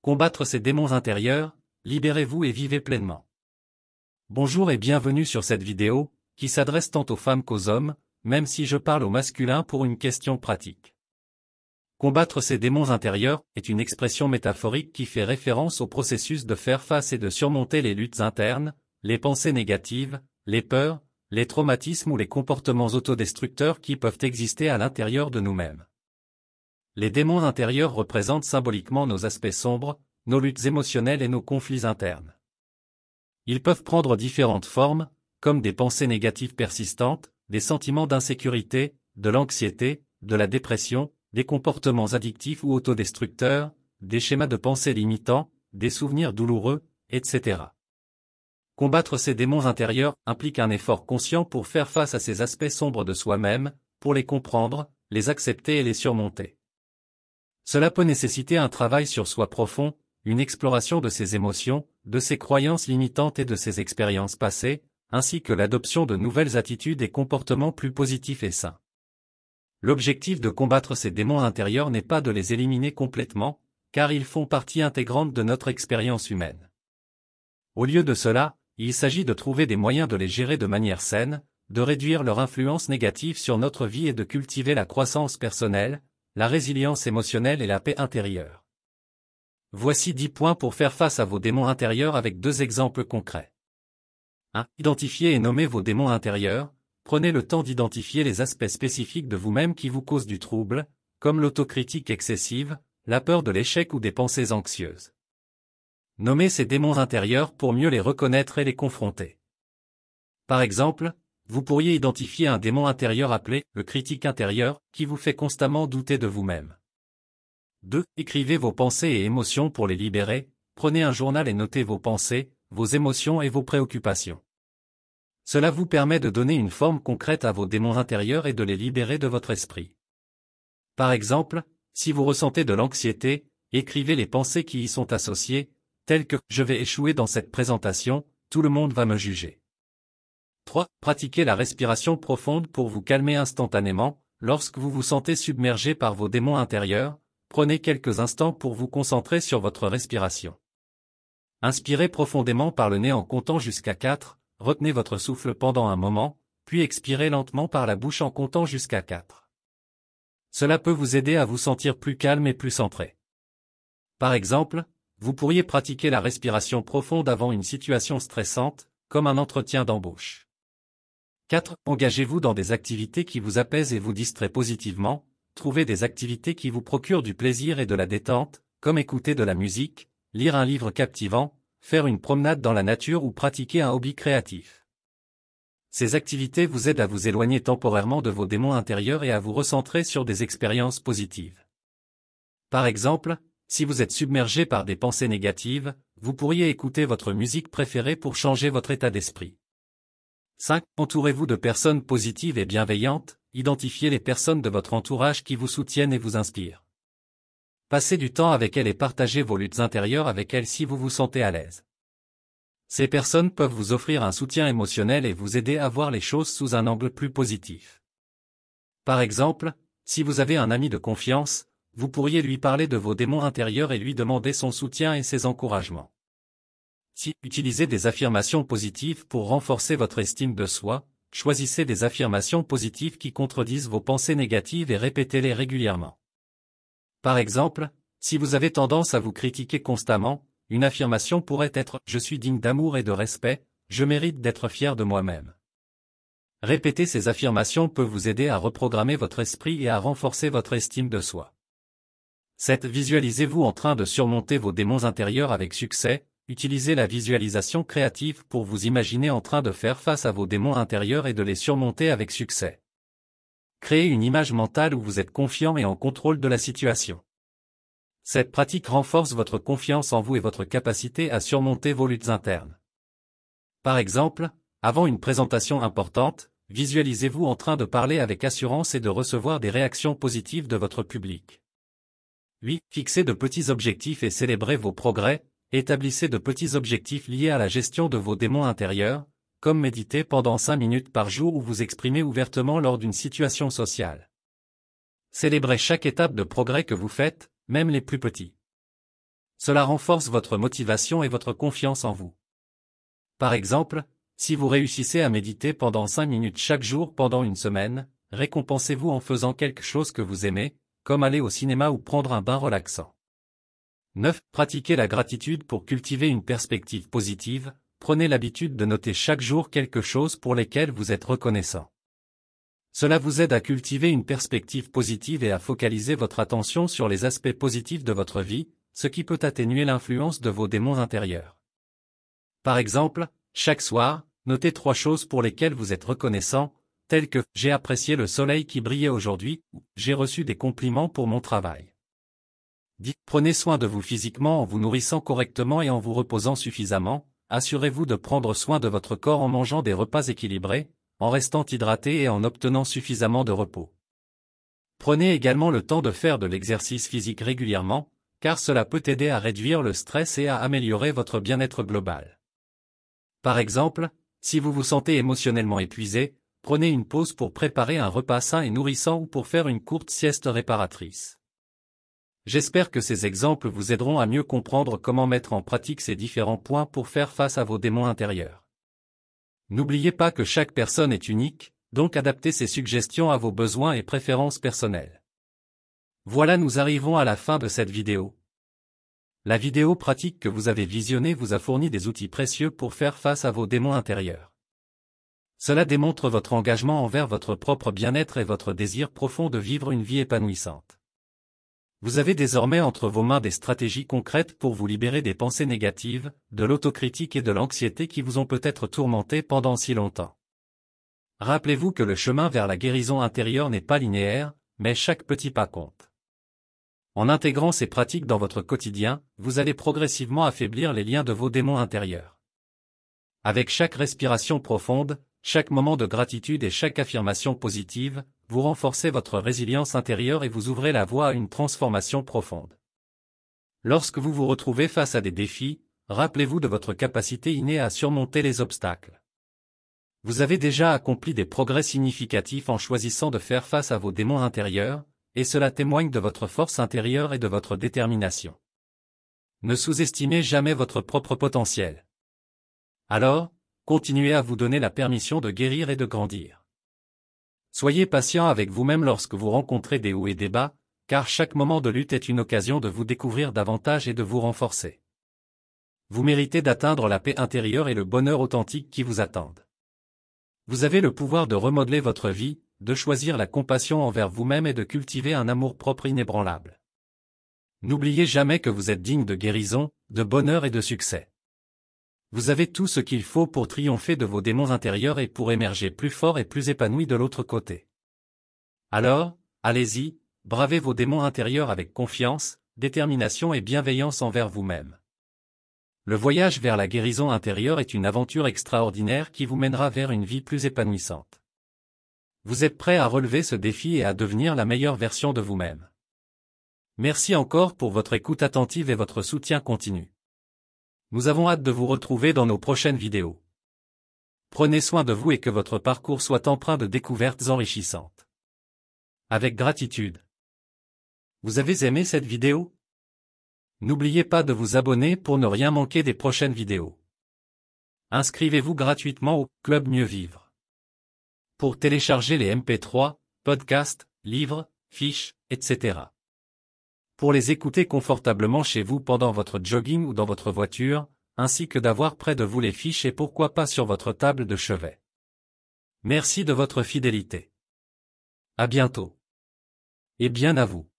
Combattre ces démons intérieurs, libérez-vous et vivez pleinement. Bonjour et bienvenue sur cette vidéo, qui s'adresse tant aux femmes qu'aux hommes, même si je parle au masculin pour une question pratique. Combattre ces démons intérieurs est une expression métaphorique qui fait référence au processus de faire face et de surmonter les luttes internes, les pensées négatives, les peurs, les traumatismes ou les comportements autodestructeurs qui peuvent exister à l'intérieur de nous-mêmes. Les démons intérieurs représentent symboliquement nos aspects sombres, nos luttes émotionnelles et nos conflits internes. Ils peuvent prendre différentes formes, comme des pensées négatives persistantes, des sentiments d'insécurité, de l'anxiété, de la dépression, des comportements addictifs ou autodestructeurs, des schémas de pensée limitants, des souvenirs douloureux, etc. Combattre ces démons intérieurs implique un effort conscient pour faire face à ces aspects sombres de soi-même, pour les comprendre, les accepter et les surmonter. Cela peut nécessiter un travail sur soi profond, une exploration de ses émotions, de ses croyances limitantes et de ses expériences passées, ainsi que l'adoption de nouvelles attitudes et comportements plus positifs et sains. L'objectif de combattre ces démons intérieurs n'est pas de les éliminer complètement, car ils font partie intégrante de notre expérience humaine. Au lieu de cela, il s'agit de trouver des moyens de les gérer de manière saine, de réduire leur influence négative sur notre vie et de cultiver la croissance personnelle, la résilience émotionnelle et la paix intérieure. Voici 10 points pour faire face à vos démons intérieurs avec 2 exemples concrets. 1. Identifiez et nommez vos démons intérieurs. Prenez le temps d'identifier les aspects spécifiques de vous-même qui vous causent du trouble, comme l'autocritique excessive, la peur de l'échec ou des pensées anxieuses. Nommez ces démons intérieurs pour mieux les reconnaître et les confronter. Par exemple, vous pourriez identifier un démon intérieur appelé le critique intérieur, qui vous fait constamment douter de vous-même. 2. Écrivez vos pensées et émotions pour les libérer. Prenez un journal et notez vos pensées, vos émotions et vos préoccupations. Cela vous permet de donner une forme concrète à vos démons intérieurs et de les libérer de votre esprit. Par exemple, si vous ressentez de l'anxiété, écrivez les pensées qui y sont associées, telles que « je vais échouer dans cette présentation, tout le monde va me juger ». 3. Pratiquez la respiration profonde pour vous calmer instantanément. Lorsque vous vous sentez submergé par vos démons intérieurs, prenez quelques instants pour vous concentrer sur votre respiration. Inspirez profondément par le nez en comptant jusqu'à 4, retenez votre souffle pendant un moment, puis expirez lentement par la bouche en comptant jusqu'à 4. Cela peut vous aider à vous sentir plus calme et plus centré. Par exemple, vous pourriez pratiquer la respiration profonde avant une situation stressante, comme un entretien d'embauche. 4. Engagez-vous dans des activités qui vous apaisent et vous distraient positivement. Trouvez des activités qui vous procurent du plaisir et de la détente, comme écouter de la musique, lire un livre captivant, faire une promenade dans la nature ou pratiquer un hobby créatif. Ces activités vous aident à vous éloigner temporairement de vos démons intérieurs et à vous recentrer sur des expériences positives. Par exemple, si vous êtes submergé par des pensées négatives, vous pourriez écouter votre musique préférée pour changer votre état d'esprit. 5. Entourez-vous de personnes positives et bienveillantes. Identifiez les personnes de votre entourage qui vous soutiennent et vous inspirent. Passez du temps avec elles et partagez vos luttes intérieures avec elles si vous vous sentez à l'aise. Ces personnes peuvent vous offrir un soutien émotionnel et vous aider à voir les choses sous un angle plus positif. Par exemple, si vous avez un ami de confiance, vous pourriez lui parler de vos démons intérieurs et lui demander son soutien et ses encouragements. Si utilisez des affirmations positives pour renforcer votre estime de soi, choisissez des affirmations positives qui contredisent vos pensées négatives et répétez-les régulièrement. Par exemple, si vous avez tendance à vous critiquer constamment, une affirmation pourrait être « Je suis digne d'amour et de respect, je mérite d'être fier de moi-même ». Répéter ces affirmations peut vous aider à reprogrammer votre esprit et à renforcer votre estime de soi. 7. Visualisez-vous en train de surmonter vos démons intérieurs avec succès. Utilisez la visualisation créative pour vous imaginer en train de faire face à vos démons intérieurs et de les surmonter avec succès. Créez une image mentale où vous êtes confiant et en contrôle de la situation. Cette pratique renforce votre confiance en vous et votre capacité à surmonter vos luttes internes. Par exemple, avant une présentation importante, visualisez-vous en train de parler avec assurance et de recevoir des réactions positives de votre public. 8. Fixez de petits objectifs et célébrez vos progrès. Établissez de petits objectifs liés à la gestion de vos démons intérieurs, comme méditer pendant 5 minutes par jour ou vous exprimer ouvertement lors d'une situation sociale. Célébrez chaque étape de progrès que vous faites, même les plus petits. Cela renforce votre motivation et votre confiance en vous. Par exemple, si vous réussissez à méditer pendant 5 minutes chaque jour pendant une semaine, récompensez-vous en faisant quelque chose que vous aimez, comme aller au cinéma ou prendre un bain relaxant. 9. Pratiquez la gratitude pour cultiver une perspective positive. Prenez l'habitude de noter chaque jour quelque chose pour lesquels vous êtes reconnaissant. Cela vous aide à cultiver une perspective positive et à focaliser votre attention sur les aspects positifs de votre vie, ce qui peut atténuer l'influence de vos démons intérieurs. Par exemple, chaque soir, notez 3 choses pour lesquelles vous êtes reconnaissant, telles que « j'ai apprécié le soleil qui brillait aujourd'hui » ou « j'ai reçu des compliments pour mon travail ». 10. Prenez soin de vous physiquement en vous nourrissant correctement et en vous reposant suffisamment. Assurez-vous de prendre soin de votre corps en mangeant des repas équilibrés, en restant hydraté et en obtenant suffisamment de repos. Prenez également le temps de faire de l'exercice physique régulièrement, car cela peut aider à réduire le stress et à améliorer votre bien-être global. Par exemple, si vous vous sentez émotionnellement épuisé, prenez une pause pour préparer un repas sain et nourrissant ou pour faire une courte sieste réparatrice. J'espère que ces exemples vous aideront à mieux comprendre comment mettre en pratique ces différents points pour faire face à vos démons intérieurs. N'oubliez pas que chaque personne est unique, donc adaptez ces suggestions à vos besoins et préférences personnelles. Voilà, nous arrivons à la fin de cette vidéo. La vidéo pratique que vous avez visionnée vous a fourni des outils précieux pour faire face à vos démons intérieurs. Cela démontre votre engagement envers votre propre bien-être et votre désir profond de vivre une vie épanouissante. Vous avez désormais entre vos mains des stratégies concrètes pour vous libérer des pensées négatives, de l'autocritique et de l'anxiété qui vous ont peut-être tourmenté pendant si longtemps. Rappelez-vous que le chemin vers la guérison intérieure n'est pas linéaire, mais chaque petit pas compte. En intégrant ces pratiques dans votre quotidien, vous allez progressivement affaiblir les liens de vos démons intérieurs. Avec chaque respiration profonde, chaque moment de gratitude et chaque affirmation positive, vous renforcez votre résilience intérieure et vous ouvrez la voie à une transformation profonde. Lorsque vous vous retrouvez face à des défis, rappelez-vous de votre capacité innée à surmonter les obstacles. Vous avez déjà accompli des progrès significatifs en choisissant de faire face à vos démons intérieurs, et cela témoigne de votre force intérieure et de votre détermination. Ne sous-estimez jamais votre propre potentiel. Alors, continuez à vous donner la permission de guérir et de grandir. Soyez patient avec vous-même lorsque vous rencontrez des hauts et des bas, car chaque moment de lutte est une occasion de vous découvrir davantage et de vous renforcer. Vous méritez d'atteindre la paix intérieure et le bonheur authentique qui vous attendent. Vous avez le pouvoir de remodeler votre vie, de choisir la compassion envers vous-même et de cultiver un amour-propre inébranlable. N'oubliez jamais que vous êtes digne de guérison, de bonheur et de succès. Vous avez tout ce qu'il faut pour triompher de vos démons intérieurs et pour émerger plus fort et plus épanoui de l'autre côté. Alors, allez-y, bravez vos démons intérieurs avec confiance, détermination et bienveillance envers vous-même. Le voyage vers la guérison intérieure est une aventure extraordinaire qui vous mènera vers une vie plus épanouissante. Vous êtes prêt à relever ce défi et à devenir la meilleure version de vous-même. Merci encore pour votre écoute attentive et votre soutien continu. Nous avons hâte de vous retrouver dans nos prochaines vidéos. Prenez soin de vous et que votre parcours soit empreint de découvertes enrichissantes. Avec gratitude. Vous avez aimé cette vidéo? N'oubliez pas de vous abonner pour ne rien manquer des prochaines vidéos. Inscrivez-vous gratuitement au Club Mieux Vivre. Pour télécharger les MP3, podcasts, livres, fiches, etc. Pour les écouter confortablement chez vous pendant votre jogging ou dans votre voiture, ainsi que d'avoir près de vous les fiches et pourquoi pas sur votre table de chevet. Merci de votre fidélité. À bientôt. Et bien à vous.